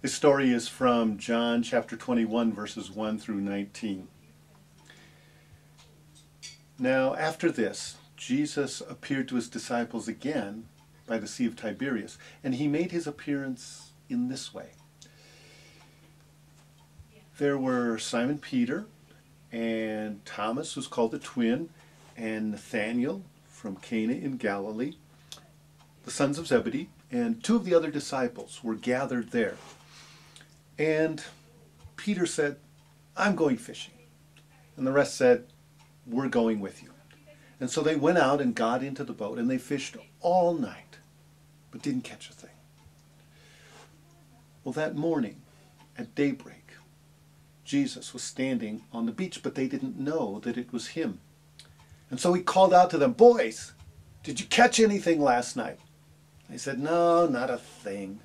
This story is from John chapter 21, verses 1 through 19. Now, after this, Jesus appeared to his disciples again by the Sea of Tiberius, and he made his appearance in this way. There were Simon Peter and Thomas, who's called the twin, and Nathanael from Cana in Galilee, the sons of Zebedee, and two of the other disciples were gathered there. And Peter said, "I'm going fishing." And the rest said, "We're going with you." And so they went out and got into the boat, and they fished all night, but didn't catch a thing. Well, that morning, at daybreak, Jesus was standing on the beach, but they didn't know that it was him. And so he called out to them, "Boys, did you catch anything last night?" They said, "No, not a thing."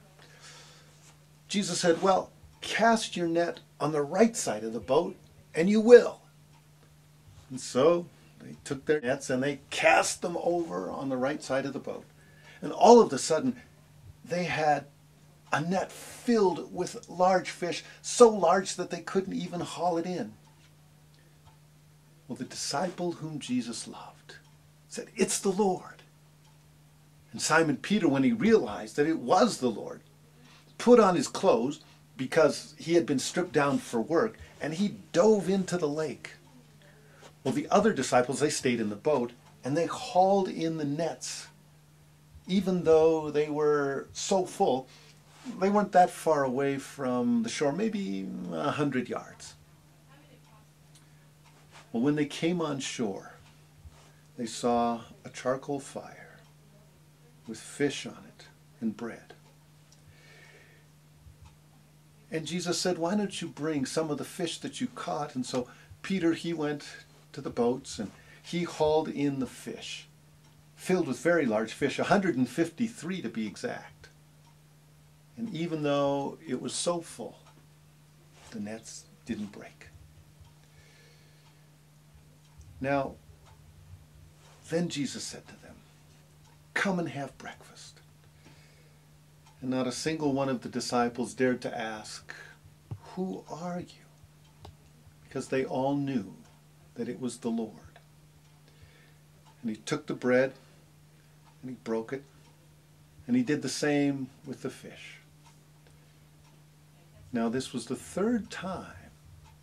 Jesus said, "Well, cast your net on the right side of the boat, and you will." And so they took their nets and they cast them over on the right side of the boat. And all of a sudden, they had a net filled with large fish, so large that they couldn't even haul it in. Well, the disciple whom Jesus loved said, "It's the Lord." And Simon Peter, when he realized that it was the Lord, put on his clothes because he had been stripped down for work, and he dove into the lake. Well, the other disciples, they stayed in the boat, and they hauled in the nets. Even though they were so full, they weren't that far away from the shore, maybe 100 yards. Well, when they came on shore, they saw a charcoal fire with fish on it and bread. And Jesus said, "Why don't you bring some of the fish that you caught?" And so Peter, he went to the boats and he hauled in the fish, filled with very large fish, 153 to be exact. And even though it was so full, the nets didn't break. Now, then Jesus said to them, "Come and have breakfast." And not a single one of the disciples dared to ask, "Who are you?" Because they all knew that it was the Lord. And he took the bread and he broke it, and he did the same with the fish. Now this was the third time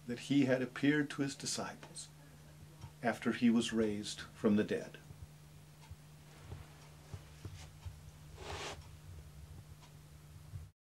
that he had appeared to his disciples after he was raised from the dead.